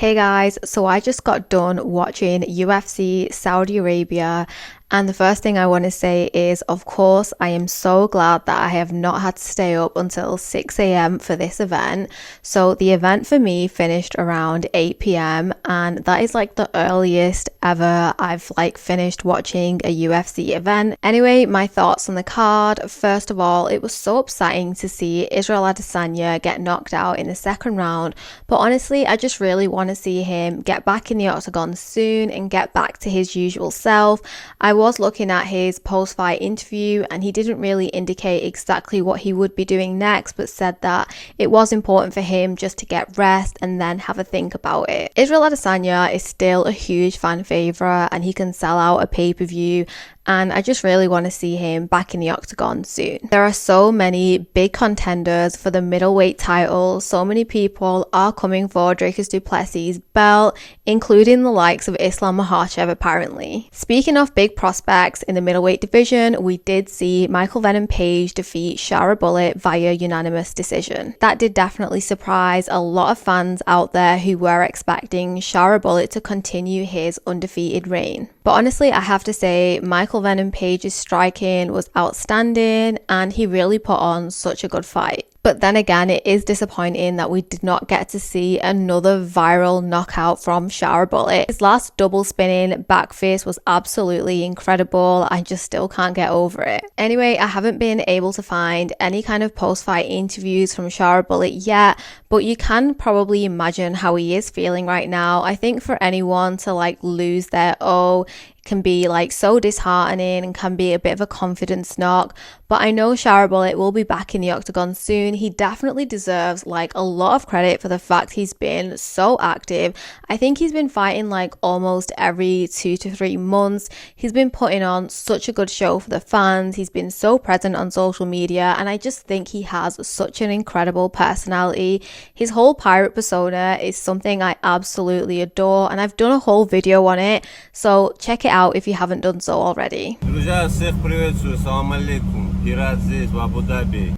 Hey guys, so I just got done watching UFC Saudi Arabia, and the first thing I want to say is, of course, I am so glad that I have not had to stay up until 6 a.m. for this event. So the event for me finished around 8 p.m. and that is like the earliest ever I've finished watching a UFC event. Anyway, my thoughts on the card. First of all, it was so upsetting to see Israel Adesanya get knocked out in the second round, but honestly, I just really want to see him get back in the octagon soon and get back to his usual self. I was looking at his post-fight interview and he didn't really indicate exactly what he would be doing next, but said that it was important for him just to get rest and then have a think about it. Israel Adesanya is still a huge fan favourite and he can sell out a pay-per-view, and I just really want to see him back in the octagon soon. There are so many big contenders for the middleweight title. So many people are coming for Dricus du Plessis' belt, including the likes of Islam Makhachev apparently. Speaking of big prospects in the middleweight division, we did see Michael Venom Page defeat Shara Bullet via unanimous decision. That did definitely surprise a lot of fans out there who were expecting Shara Bullet to continue his undefeated reign. But honestly, I have to say, Michael Venom Page's striking was outstanding and he really put on such a good fight. But then again, it is disappointing that we did not get to see another viral knockout from Shara Bullet. His last double spinning back fist was absolutely incredible. I just still can't get over it. Anyway, I haven't been able to find any kind of post-fight interviews from Shara Bullet yet, but you can probably imagine how he is feeling right now. I think for anyone to lose their O can be so disheartening and can be a bit of a confidence knock, but I know Shara Bullet will be back in the octagon soon. He definitely deserves a lot of credit for the fact he's been so active. I think he's been fighting almost every 2 to 3 months. He's been putting on such a good show for the fans. He's been so present on social media, and I just think he has such an incredible personality. His whole pirate persona is something I absolutely adore, and I've done a whole video on it, so check it out if you haven't done so already.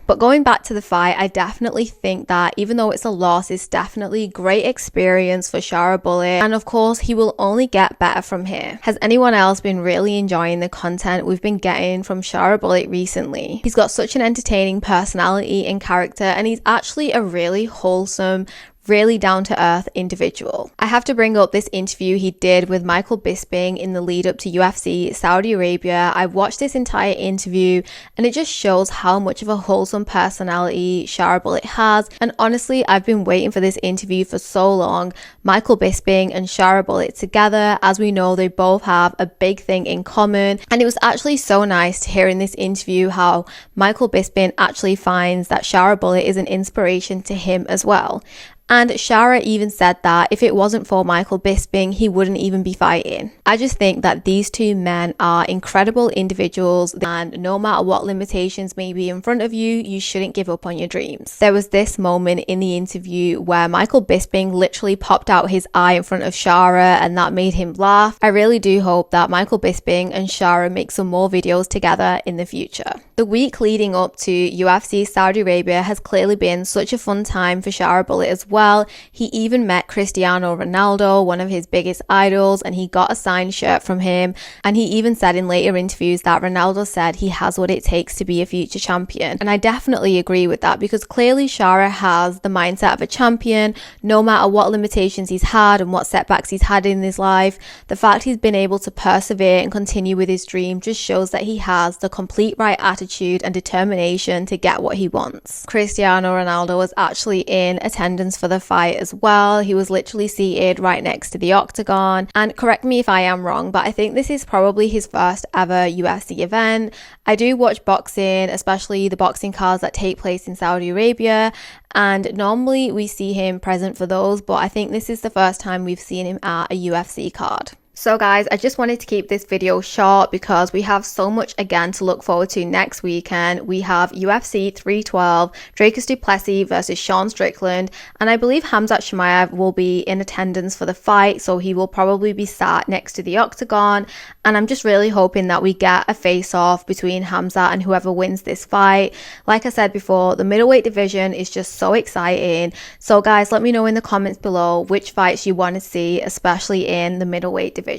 But going back to the fight, I definitely think that even though it's a loss, it's definitely great experience for Shara Bullet, and of course he will only get better from here. Has anyone else been really enjoying the content we've been getting from Shara Bullet recently? He's got such an entertaining personality and character, and he's actually a really wholesome, really down-to-earth individual. I have to bring up this interview he did with Michael Bisping in the lead up to UFC Saudi Arabia. I watched this entire interview and it just shows how much of a wholesome personality Shara Bullet has, and honestly I've been waiting for this interview for so long. Michael Bisping and Shara Bullet together, as we know, they both have a big thing in common, and it was actually so nice to hear in this interview how Michael Bisping actually finds that Shara Bullet is an inspiration to him as well. And Shara even said that if it wasn't for Michael Bisping, he wouldn't even be fighting. I just think that these two men are incredible individuals, and no matter what limitations may be in front of you, you shouldn't give up on your dreams. There was this moment in the interview where Michael Bisping literally popped out his eye in front of Shara, and that made him laugh. I really do hope that Michael Bisping and Shara make some more videos together in the future. The week leading up to UFC Saudi Arabia has clearly been such a fun time for Shara Bullet as well. He even met Cristiano Ronaldo, one of his biggest idols, and he got a signed shirt from him. And he even said in later interviews that Ronaldo said he has what it takes to be a future champion. And I definitely agree with that, because clearly Shara has the mindset of a champion. No matter what limitations he's had and what setbacks he's had in his life, the fact he's been able to persevere and continue with his dream just shows that he has the complete right attitude and determination to get what he wants. Cristiano Ronaldo was actually in attendance for the fight as well. He was literally seated right next to the octagon, and correct me if I am wrong, but I think this is probably his first ever UFC event. I do watch boxing, especially the boxing cards that take place in Saudi Arabia, and normally we see him present for those, but I think this is the first time we've seen him at a UFC card. So guys, I just wanted to keep this video short because we have so much again to look forward to next weekend. We have UFC 312, Dricus du Plessis versus Sean Strickland, and I believe Khamzat Chimaev will be in attendance for the fight, so he will probably be sat next to the octagon, and I'm just really hoping that we get a face-off between Khamzat and whoever wins this fight. Like I said before, the middleweight division is just so exciting. So guys, let me know in the comments below which fights you want to see, especially in the middleweight division.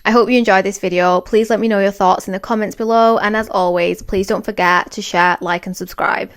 I hope you enjoyed this video. Please let me know your thoughts in the comments below, and as always, please don't forget to share, like and subscribe.